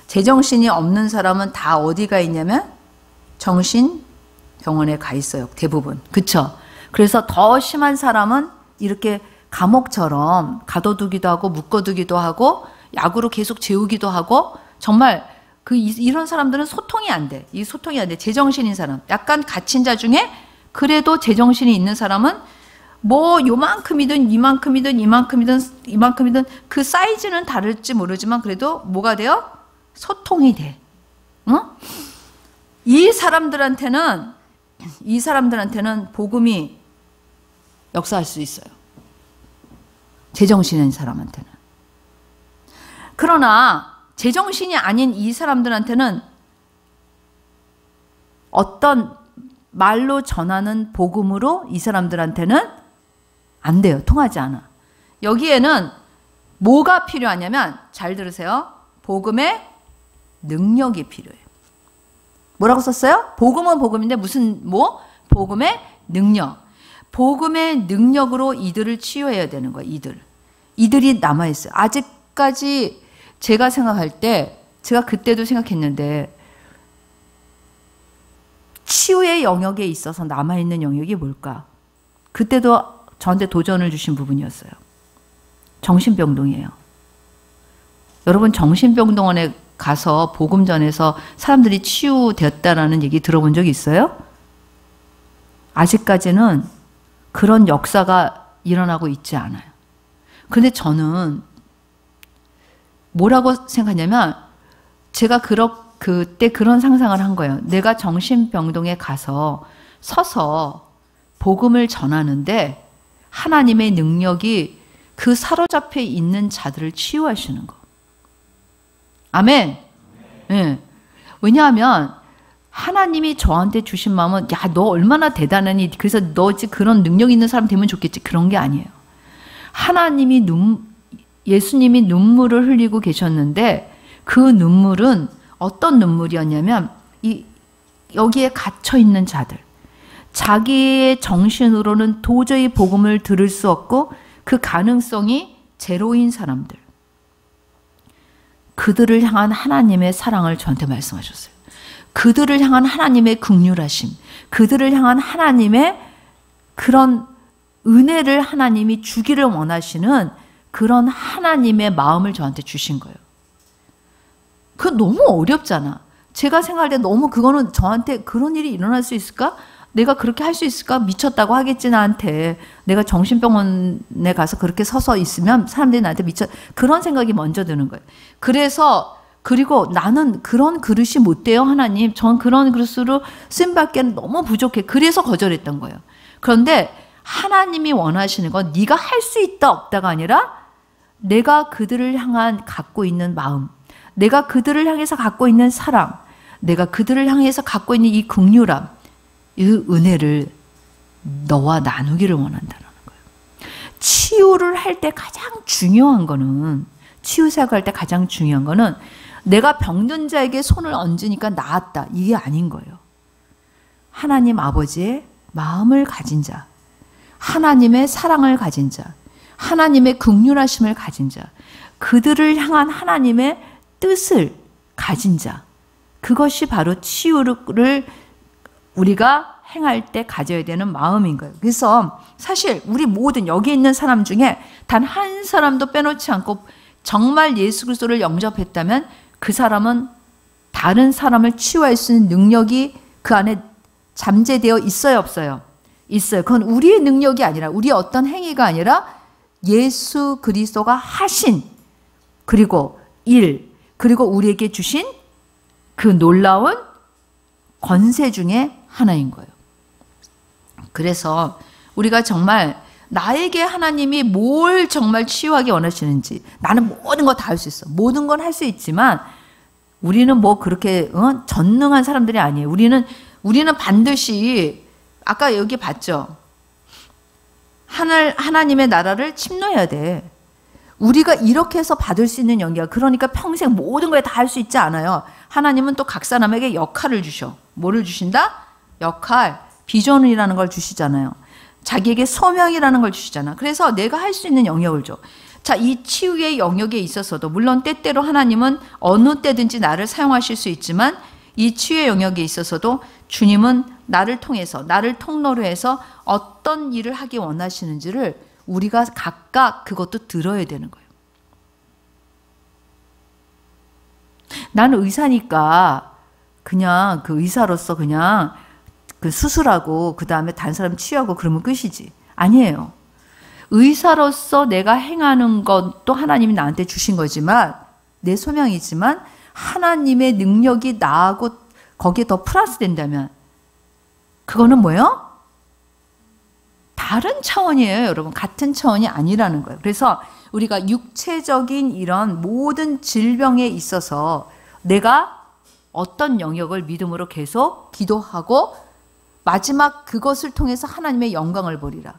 제정신이 없는 사람은 다 어디가 있냐면 정신병원에 가 있어요. 대부분. 그쵸? 그래서 더 심한 사람은 이렇게 감옥처럼 가둬두기도 하고 묶어두기도 하고 약으로 계속 재우기도 하고, 정말 이런 사람들은 소통이 안 돼. 이 소통이 안 돼. 제정신인 사람. 약간 갇힌 자 중에 그래도 제정신이 있는 사람은 뭐 요만큼이든 이만큼이든 이만큼이든 이만큼이든 그 사이즈는 다를지 모르지만 그래도 뭐가 돼요? 소통이 돼. 이 사람들한테는 복음이 역사할 수 있어요. 제정신인 사람한테는. 그러나 제정신이 아닌 이 사람들한테는 어떤 말로 전하는 복음으로 이 사람들한테는 안 돼요. 통하지 않아. 여기에는 뭐가 필요하냐면 잘 들으세요. 복음의 능력이 필요해요. 뭐라고 썼어요? 복음은 복음인데 무슨 뭐? 복음의 능력. 복음의 능력으로 이들을 치유해야 되는 거예요. 이들이 남아있어요. 아직까지 제가 생각할 때 제가 그때도 생각했는데 치유의 영역에 있어서 남아있는 영역이 뭘까? 그때도 저한테 도전을 주신 부분이었어요. 정신병동이에요. 여러분 정신병동원에 가서 복음 전해서 사람들이 치유되었다라는 얘기 들어본 적 있어요? 아직까지는 그런 역사가 일어나고 있지 않아요. 근데 저는 뭐라고 생각하냐면 제가 그때 그런 상상을 한 거예요. 내가 정신병동에 가서 서서 복음을 전하는데 하나님의 능력이 그 사로잡혀 있는 자들을 치유하시는 거. 아멘. 네. 왜냐하면 하나님이 저한테 주신 마음은 야, 너 얼마나 대단하니? 그래서 너 그런 능력 있는 사람 되면 좋겠지. 그런 게 아니에요. 하나님이 예수님이 눈물을 흘리고 계셨는데 그 눈물은 어떤 눈물이었냐면 여기에 갇혀 있는 자들, 자기의 정신으로는 도저히 복음을 들을 수 없고 그 가능성이 제로인 사람들, 그들을 향한 하나님의 사랑을 저한테 말씀하셨어요. 그들을 향한 하나님의 긍휼하심, 그들을 향한 하나님의 그런 은혜를 하나님이 주기를 원하시는 그런 하나님의 마음을 저한테 주신 거예요. 그거 너무 어렵잖아. 제가 생각할 때 너무 그거는 저한테 그런 일이 일어날 수 있을까? 내가 그렇게 할 수 있을까? 미쳤다고 하겠지 나한테. 내가 정신병원에 가서 그렇게 서서 있으면 사람들이 나한테 그런 생각이 먼저 드는 거예요. 그리고 나는 그런 그릇이 못 돼요, 하나님. 전 그런 그릇으로 쓰임받기에 너무 부족해. 그래서 거절했던 거예요. 그런데 하나님이 원하시는 건 네가 할 수 있다 없다가 아니라 내가 그들을 향한 갖고 있는 마음, 내가 그들을 향해서 갖고 있는 사랑, 내가 그들을 향해서 갖고 있는 이 긍휼함, 이 은혜를 너와 나누기를 원한다는 거예요. 치유를 할 때 가장 중요한 거는, 치유 사역할 때 가장 중요한 거는 내가 병든 자에게 손을 얹으니까 나았다, 이게 아닌 거예요. 하나님 아버지의 마음을 가진 자, 하나님의 사랑을 가진 자, 하나님의 긍휼하심을 가진 자, 그들을 향한 하나님의 뜻을 가진 자, 그것이 바로 치유를 우리가 행할 때 가져야 되는 마음인 거예요. 그래서 사실 우리 모든 여기 있는 사람 중에 단 한 사람도 빼놓지 않고 정말 예수 그리스도를 영접했다면 그 사람은 다른 사람을 치유할 수 있는 능력이 그 안에 잠재되어 있어요, 없어요? 있어요. 그건 우리의 능력이 아니라, 우리의 어떤 행위가 아니라 예수 그리스도가 하신 그리고 그리고 우리에게 주신 그 놀라운 권세 중에 하나인 거예요. 그래서 우리가 정말 나에게 하나님이 뭘 정말 치유하기 원하시는지, 나는 모든 거 다 할 수 있어. 모든 건 할 수 있지만 우리는 뭐 그렇게 전능한 사람들이 아니에요. 우리는 반드시 아까 여기 봤죠. 하나님의 나라를 침노해야 돼. 우리가 이렇게 해서 받을 수 있는 영역, 그러니까 평생 모든 걸 다 할 수 있지 않아요. 하나님은 또 각 사람에게 역할을 주셔. 뭐를 주신다? 역할, 비전이라는 걸 주시잖아요. 자기에게 소명이라는 걸 주시잖아. 그래서 내가 할 수 있는 영역을 줘. 자, 이 치유의 영역에 있어서도 물론 때때로 하나님은 어느 때든지 나를 사용하실 수 있지만 이 치유의 영역에 있어서도 주님은 나를 통해서, 나를 통로로 해서 어떤 일을 하기 원하시는지를 우리가 각각 그것도 들어야 되는 거예요. 나는 의사니까 그냥 그 의사로서 그냥 그 수술하고 그 다음에 다른 사람 치유하고 그러면 끝이지. 아니에요. 의사로서 내가 행하는 것도 하나님이 나한테 주신 거지만 내 소명이지만 하나님의 능력이 나하고 거기에 더 플러스 된다면 그거는 뭐예요? 다른 차원이에요, 여러분. 같은 차원이 아니라는 거예요. 그래서 우리가 육체적인 이런 모든 질병에 있어서 내가 어떤 영역을 믿음으로 계속 기도하고 마지막 그것을 통해서 하나님의 영광을 보리라.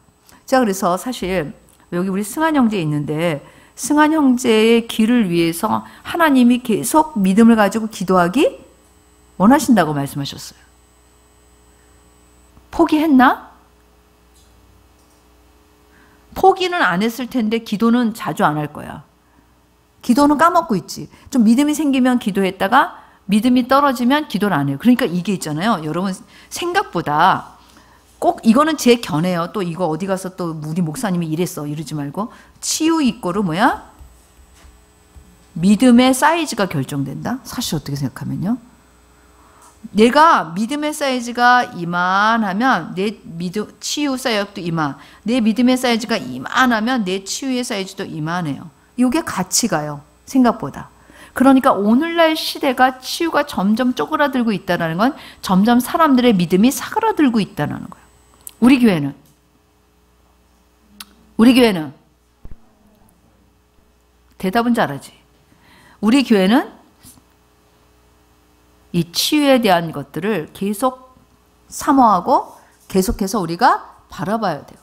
제가 그래서 사실 여기 우리 승한 형제 있는데 승한 형제의 길을 위해서 하나님이 계속 믿음을 가지고 기도하기 원하신다고 말씀하셨어요. 포기했나? 포기는 안 했을 텐데 기도는 자주 안 할 거야. 기도는 까먹고 있지. 좀 믿음이 생기면 기도했다가 믿음이 떨어지면 기도를 안 해요. 그러니까 이게 있잖아요. 여러분 생각보다 꼭 이거는 제 견해요. 또 이거 어디 가서 또 우리 목사님이 이랬어 이러지 말고 치유 이꼬르 뭐야? 믿음의 사이즈가 결정된다? 사실 어떻게 생각하면요. 내가 믿음의 사이즈가 이만하면 내 믿음 치유 사역도 이만. 내 믿음의 사이즈가 이만하면 내 치유의 사이즈도 이만해요. 이게 같이 가요. 생각보다. 그러니까 오늘날 시대가 치유가 점점 쪼그라들고 있다는 건 점점 사람들의 믿음이 사그라들고 있다는 거예요. 우리 교회는 대답은 잘하지. 우리 교회는 이 치유에 대한 것들을 계속 사모하고 계속해서 우리가 바라봐야 돼요.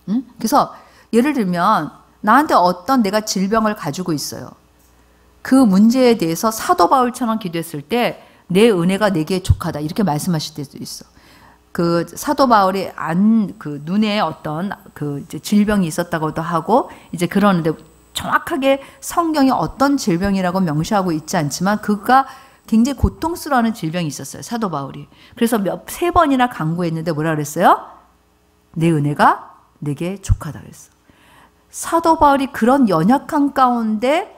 응? 그래서 예를 들면 나한테 어떤 내가 질병을 가지고 있어요. 그 문제에 대해서 사도 바울처럼 기도했을 때 내 은혜가 내게 족하다 이렇게 말씀하실 때도 있어. 그 사도 바울이 그 눈에 어떤 그 이제 질병이 있었다고도 하고 이제 그러는데 정확하게 성경이 어떤 질병이라고 명시하고 있지 않지만 그가 굉장히 고통스러워하는 질병이 있었어요. 사도 바울이. 그래서 세 번이나 간구했는데 뭐라 그랬어요? 내 은혜가 내게 족하다 그랬어. 사도 바울이 그런 연약한 가운데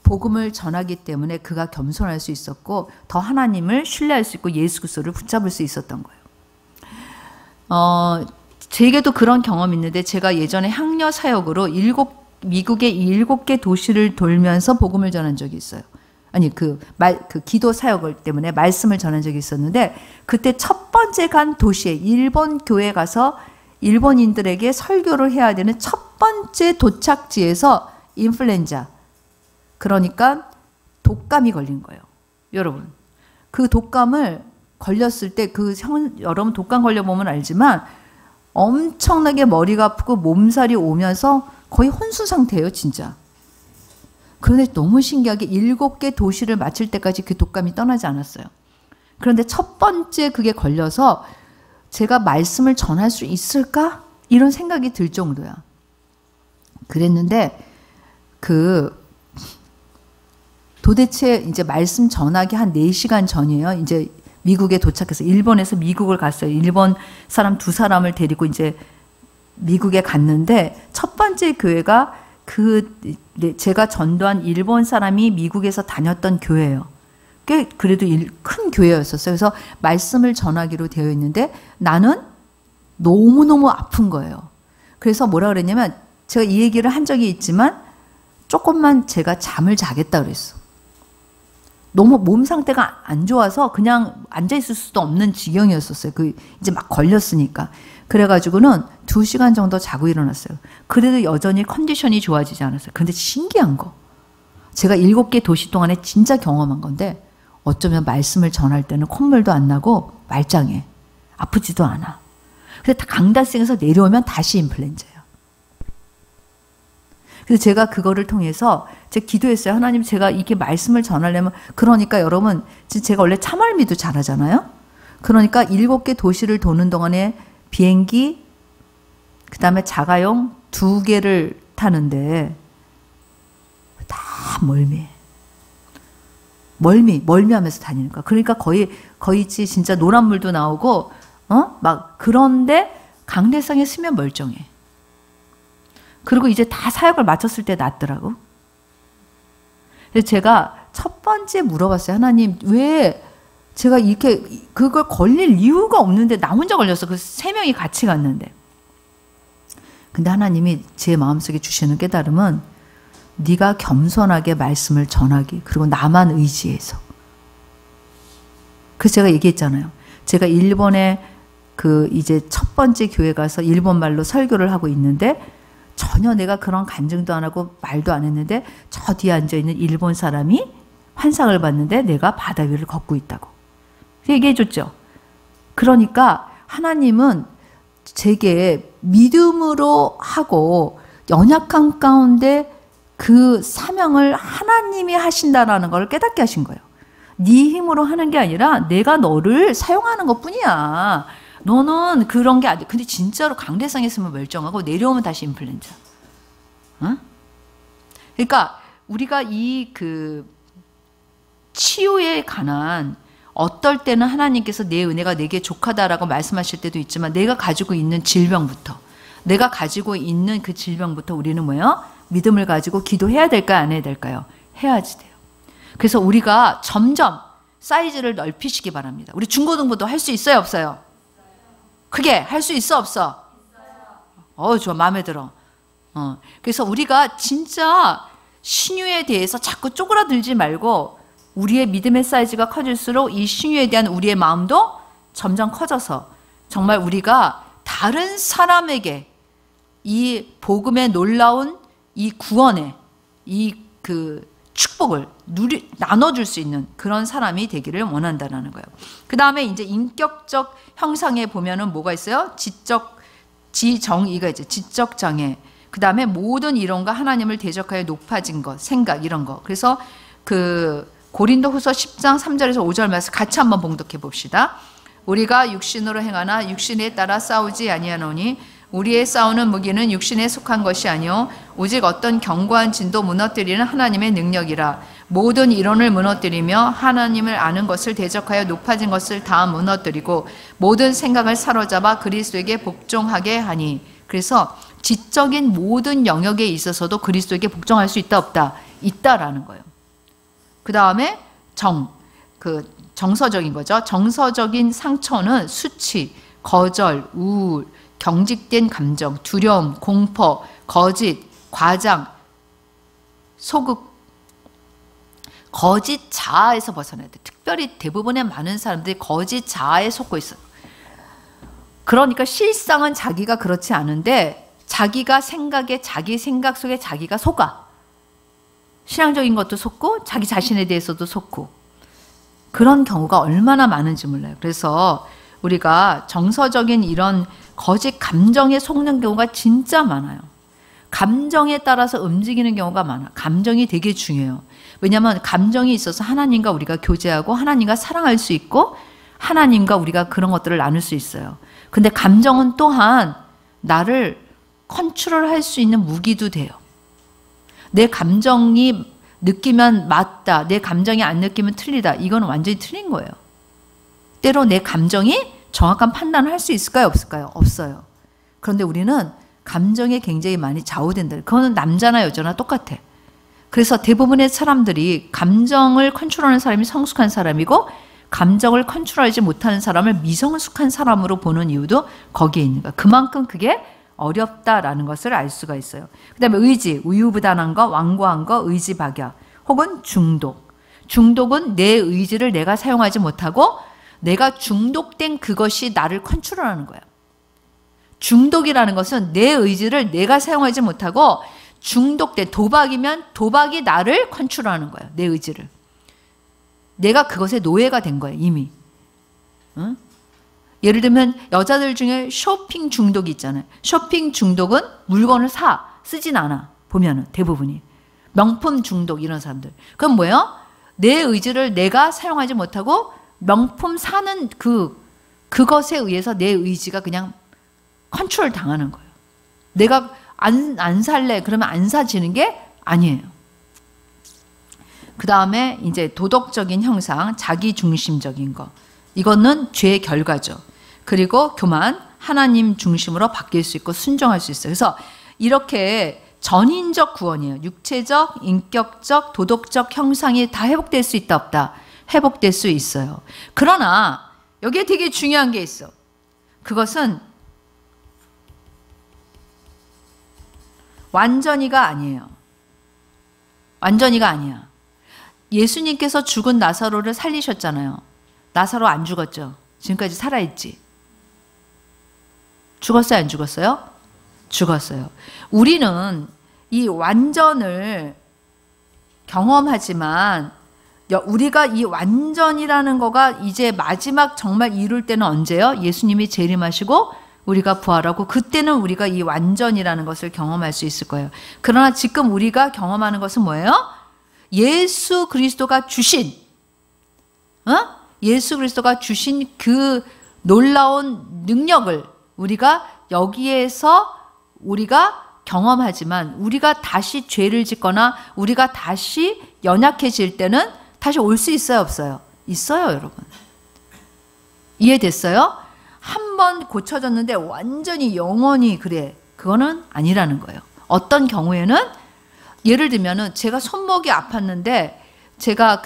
복음을 전하기 때문에 그가 겸손할 수 있었고 더 하나님을 신뢰할 수 있고 예수 그리스도를 붙잡을 수 있었던 거예요. 제게도 그런 경험이 있는데 제가 예전에 향려 사역으로 미국의 7개 도시를 돌면서 복음을 전한 적이 있어요. 아니 그 기도 사역을 때문에 말씀을 전한 적이 있었는데 그때 첫 번째 간 도시에 일본 교회 가서 일본인들에게 설교를 해야 되는 첫 번째 도착지에서 인플루엔자 그러니까 독감이 걸린 거예요. 여러분 그 독감을 걸렸을 때 여러분 독감 걸려보면 알지만 엄청나게 머리가 아프고 몸살이 오면서 거의 혼수 상태예요 진짜. 그런데 너무 신기하게 7개 도시를 마칠 때까지 그 독감이 떠나지 않았어요. 그런데 첫 번째 그게 걸려서 제가 말씀을 전할 수 있을까? 이런 생각이 들 정도야. 그랬는데 도대체 이제 말씀 전하기 한 4시간 전이에요. 이제 미국에 도착해서 일본에서 미국을 갔어요. 일본 사람 2사람을 데리고 이제 미국에 갔는데 첫 번째 교회가 제가 전도한 일본 사람이 미국에서 다녔던 교회예요. 꽤 그래도 큰 교회였었어요. 그래서 말씀을 전하기로 되어 있는데 나는 너무너무 아픈 거예요. 그래서 뭐라 그랬냐면 제가 이 얘기를 한 적이 있지만 조금만 제가 잠을 자겠다 그랬어. 너무 몸 상태가 안 좋아서 그냥 앉아있을 수도 없는 지경이었었어요. 이제 막 걸렸으니까. 그래가지고는 2시간 정도 자고 일어났어요. 그래도 여전히 컨디션이 좋아지지 않았어요. 근데 신기한 거. 제가 7개 도시 동안에 진짜 경험한 건데 어쩌면 말씀을 전할 때는 콧물도 안 나고 말짱해. 아프지도 않아. 그래서 강다승에서 내려오면 다시 인플루엔자예요. 그래서 제가 그거를 통해서 제가 기도했어요. 하나님 제가 이렇게 말씀을 전하려면 그러니까 여러분 제가 원래 참말미도 잘하잖아요. 그러니까 7개 도시를 도는 동안에 비행기 그 다음에 자가용 2개를 타는데 다 멀미하면서 다니는 거야. 그러니까 거의 진짜 노란 물도 나오고 막 그런데 강대상에 쓰면 멀쩡해. 그리고 이제 다 사역을 마쳤을 때 낫더라고. 그래서 제가 첫 번째 물어봤어요. 하나님 왜 제가 이렇게 그걸 걸릴 이유가 없는데 나 혼자 걸렸어. 그 세 명이 같이 갔는데. 근데 하나님이 제 마음속에 주시는 깨달음은 네가 겸손하게 말씀을 전하기, 그리고 나만 의지해서. 그래서 제가 얘기했잖아요. 제가 일본에 그 이제 첫 번째 교회 가서 일본 말로 설교를 하고 있는데 전혀 내가 그런 간증도 안 하고 말도 안 했는데 저 뒤에 앉아있는 일본 사람이 환상을 봤는데 내가 바다 위를 걷고 있다고 얘기해 줬죠. 그러니까 하나님은 제게 믿음으로 하고 연약한 가운데 그 사명을 하나님이 하신다라는 걸 깨닫게 하신 거예요. 네 힘으로 하는 게 아니라 내가 너를 사용하는 것뿐이야. 너는 그런 게 아니야. 근데 진짜로 강대상에 있으면 멀쩡하고 내려오면 다시 인플루엔자. 어? 그러니까 우리가 이 그 치유에 관한 어떨 때는 하나님께서 내 은혜가 내게 족하다라고 말씀하실 때도 있지만 내가 가지고 있는 질병부터, 내가 가지고 있는 그 질병부터 우리는 뭐예요? 믿음을 가지고 기도해야 될까요? 안 해야 될까요? 해야지 돼요. 그래서 우리가 점점 사이즈를 넓히시기 바랍니다. 우리 중고등부도 할 수 있어요? 없어요? 크게 할 수 있어? 없어? 좋아. 마음에 들어. 그래서 우리가 진짜 신유에 대해서 자꾸 쪼그라들지 말고 우리의 믿음의 사이즈가 커질수록 이 신유에 대한 우리의 마음도 점점 커져서 정말 우리가 다른 사람에게 이 복음의 놀라운 이 구원의 이 그 축복을 나눠줄 수 있는 그런 사람이 되기를 원한다는 거예요. 그 다음에 이제 인격적 형상에 보면은 뭐가 있어요? 지정의가 있죠. 지적 장애. 그 다음에 모든 이론과 하나님을 대적하여 높아진 것, 생각 이런 거. 그래서 그 고린도후서 10장 3절에서 5절 말씀 같이 한번 봉독해 봅시다. 우리가 육신으로 행하나 육신에 따라 싸우지 아니하노니 우리의 싸우는 무기는 육신에 속한 것이 아니요 오직 어떤 견고한 진도 무너뜨리는 하나님의 능력이라. 모든 이론을 무너뜨리며 하나님을 아는 것을 대적하여 높아진 것을 다 무너뜨리고 모든 생각을 사로잡아 그리스도에게 복종하게 하니. 그래서 지적인 모든 영역에 있어서도 그리스도에게 복종할 수 있다 없다? 있다라는 거예요. 그 다음에 정서적인 거죠. 정서적인 상처는 수치, 거절, 우울, 경직된 감정, 두려움, 공포, 거짓, 과장, 소극, 거짓 자아에서 벗어나야 돼. 특별히 대부분의 많은 사람들이 거짓 자아에 속고 있어요. 그러니까 실상은 자기가 그렇지 않은데 자기가 생각에 자기 생각 속에 자기가 속아. 신앙적인 것도 속고 자기 자신에 대해서도 속고 그런 경우가 얼마나 많은지 몰라요. 그래서 우리가 정서적인 이런 거짓 감정에 속는 경우가 진짜 많아요. 감정에 따라서 움직이는 경우가 많아. 감정이 되게 중요해요. 왜냐하면 감정이 있어서 하나님과 우리가 교제하고 하나님과 사랑할 수 있고 하나님과 우리가 그런 것들을 나눌 수 있어요. 근데 감정은 또한 나를 컨트롤할 수 있는 무기도 돼요. 내 감정이 느끼면 맞다. 내 감정이 안 느끼면 틀리다. 이건 완전히 틀린 거예요. 때로 내 감정이 정확한 판단을 할 수 있을까요? 없을까요? 없어요. 그런데 우리는 감정에 굉장히 많이 좌우된다. 그거는 남자나 여자나 똑같아. 그래서 대부분의 사람들이 감정을 컨트롤하는 사람이 성숙한 사람이고 감정을 컨트롤하지 못하는 사람을 미성숙한 사람으로 보는 이유도 거기에 있는 거야. 그만큼 그게 어렵다라는 것을 알 수가 있어요. 그 다음에 의지, 우유부단한 거, 완고한 거, 의지박약 혹은 중독. 중독은 내 의지를 내가 사용하지 못하고 내가 중독된 그것이 나를 컨트롤하는 거야. 중독이라는 것은 내 의지를 내가 사용하지 못하고 중독된, 도박이면 도박이 나를 컨트롤하는 거야. 내 의지를. 내가 그것의 노예가 된 거야 이미. 응? 예를 들면 여자들 중에 쇼핑 중독이 있잖아요. 쇼핑 중독은 물건을 쓰진 않아. 보면은 대부분이. 명품 중독 이런 사람들. 그럼 뭐예요? 내 의지를 내가 사용하지 못하고 명품 사는 그것에 의해서 내 의지가 그냥 컨트롤 당하는 거예요. 내가 안 살래 그러면 안 사지는 게 아니에요. 그 다음에 이제 도덕적인 형상, 자기중심적인 거. 이거는 죄의 결과죠. 그리고 교만, 하나님 중심으로 바뀔 수 있고 순종할 수 있어요. 그래서 이렇게 전인적 구원이에요. 육체적, 인격적, 도덕적 형상이 다 회복될 수 있다 없다? 회복될 수 있어요. 그러나 여기에 되게 중요한 게 있어. 그것은 완전히가 아니에요. 완전히가 아니야. 예수님께서 죽은 나사로를 살리셨잖아요. 나사로 안 죽었죠? 지금까지 살아있지? 죽었어요? 안 죽었어요? 죽었어요. 우리는 이 완전을 경험하지만 우리가 이 완전이라는 거가 이제 마지막 정말 이룰 때는 언제요? 예수님이 재림하시고 우리가 부활하고 그때는 우리가 이 완전이라는 것을 경험할 수 있을 거예요. 그러나 지금 우리가 경험하는 것은 뭐예요? 예수 그리스도가 주신 예수 그리스도가 주신 그 놀라운 능력을 우리가 여기에서 우리가 경험하지만 우리가 다시 죄를 짓거나 우리가 다시 연약해질 때는 다시 올 수 있어요, 없어요? 있어요, 여러분. 이해됐어요? 한 번 고쳐졌는데 완전히 영원히 그래. 그거는 아니라는 거예요. 어떤 경우에는 예를 들면은 제가 손목이 아팠는데 제가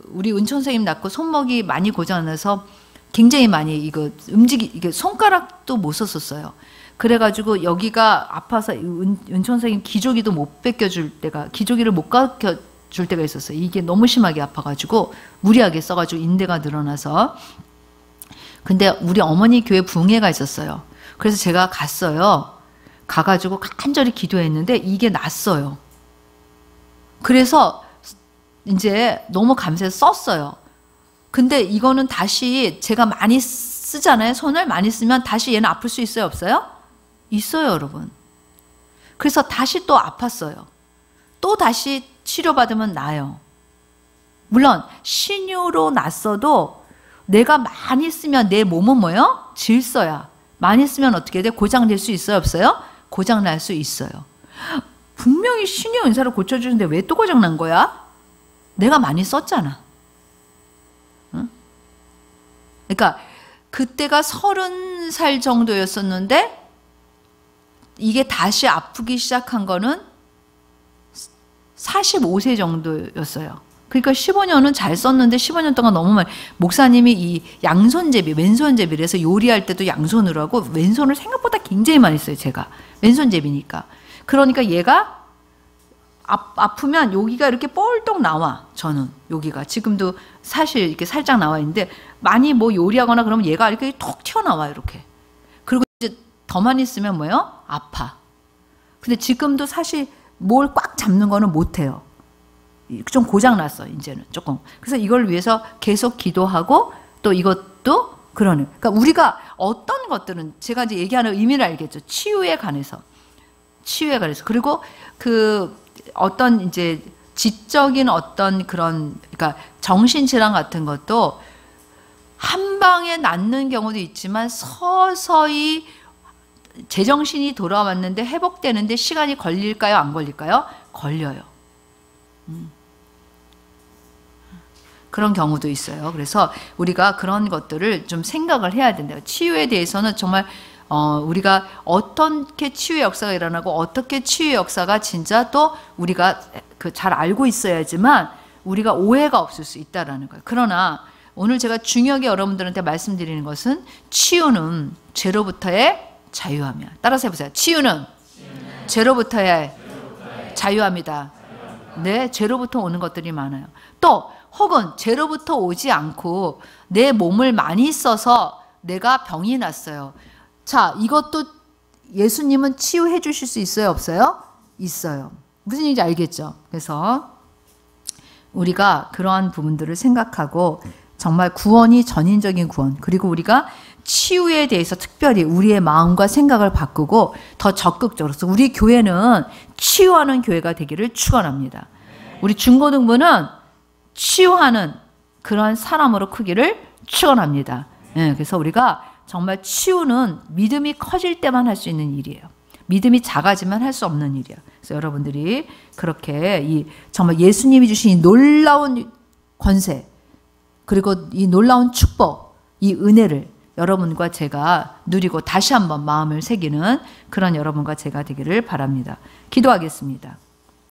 우리 은총 선생님 낳고 손목이 많이 고장나서 굉장히 많이 이게 손가락도 못 썼었어요. 그래가지고 여기가 아파서 은총 선생님 기저귀도 못 벗겨줄 때가 기저귀를 못 줄 때가 있었어요. 이게 너무 심하게 아파가지고 무리하게 써가지고 인대가 늘어나서. 근데 우리 어머니 교회 부흥회가 있었어요. 그래서 제가 갔어요. 가가지고 간절히 기도했는데 이게 났어요. 그래서 이제 너무 감사해서 썼어요. 근데 이거는 다시 제가 많이 쓰잖아요. 손을 많이 쓰면 다시 얘는 아플 수 있어요, 없어요? 있어요, 여러분. 그래서 다시 또 아팠어요. 또 다시 치료받으면 나아요. 물론 신유로 났어도 내가 많이 쓰면 내 몸은 뭐예요? 질서야. 많이 쓰면 어떻게 돼? 고장될 수 있어요, 없어요? 고장날 수 있어요. 분명히 신유 은사를 고쳐주는데 왜 또 고장난 거야? 내가 많이 썼잖아. 응? 그러니까 그때가 30살 정도였었는데 이게 다시 아프기 시작한 거는 45세 정도였어요. 그러니까 15년은 잘 썼는데 15년 동안 너무 많이 목사님이 이 양손제비, 왼손제비를 해서 요리할 때도 양손으로 하고 왼손을 생각보다 굉장히 많이 써요. 제가 왼손제비니까. 그러니까 얘가 아프면 여기가 이렇게 뻘떡 나와. 저는 여기가 지금도 사실 이렇게 살짝 나와 있는데 많이 뭐 요리하거나 그러면 얘가 이렇게 톡 튀어나와 이렇게. 그리고 이제 더 많이 쓰면 뭐예요? 아파. 근데 지금도 사실 뭘 꽉 잡는 거는 못해요. 좀 고장났어 이제는 조금. 그래서 이걸 위해서 계속 기도하고 또 이것도 그러는. 그러니까 우리가 어떤 것들은 제가 이제 얘기하는 의미를 알겠죠. 치유에 관해서 그리고 그 어떤 이제 지적인 어떤 그런 그러니까 정신질환 같은 것도 한 방에 낫는 경우도 있지만 서서히 제정신이 돌아왔는데 회복되는데 시간이 걸릴까요? 안 걸릴까요? 걸려요. 그런 경우도 있어요. 그래서 우리가 그런 것들을 좀 생각을 해야 된대요. 치유에 대해서는 정말 우리가 어떻게 치유의 역사가 일어나고 어떻게 치유의 역사가 진짜 또 우리가 잘 알고 있어야지만 우리가 오해가 없을 수 있다라는 거예요. 그러나 오늘 제가 중요하게 여러분들한테 말씀드리는 것은 치유는 죄로부터의 자유함이야. 따라서 해보세요. 치유는 죄로부터의 자유함이다. 네, 죄로부터 오는 것들이 많아요. 또 혹은 죄로부터 오지 않고 내 몸을 많이 써서 내가 병이 났어요. 자, 이것도 예수님은 치유해 주실 수 있어요, 없어요? 있어요. 무슨 얘기인지 알겠죠? 그래서 우리가 그러한 부분들을 생각하고 정말 구원이 전인적인 구원, 그리고 우리가 치유에 대해서 특별히 우리의 마음과 생각을 바꾸고 더 적극적으로, 우리 교회는 치유하는 교회가 되기를 축원합니다. 우리 중고등부는 치유하는 그런 사람으로 크기를 축원합니다. 네, 그래서 우리가 정말 치유는 믿음이 커질 때만 할 수 있는 일이에요. 믿음이 작아지면 할 수 없는 일이에요. 그래서 여러분들이 그렇게 정말 예수님이 주신 이 놀라운 권세, 그리고 이 놀라운 축복, 이 은혜를 여러분과 제가 누리고 다시 한번 마음을 새기는 그런 여러분과 제가 되기를 바랍니다. 기도하겠습니다.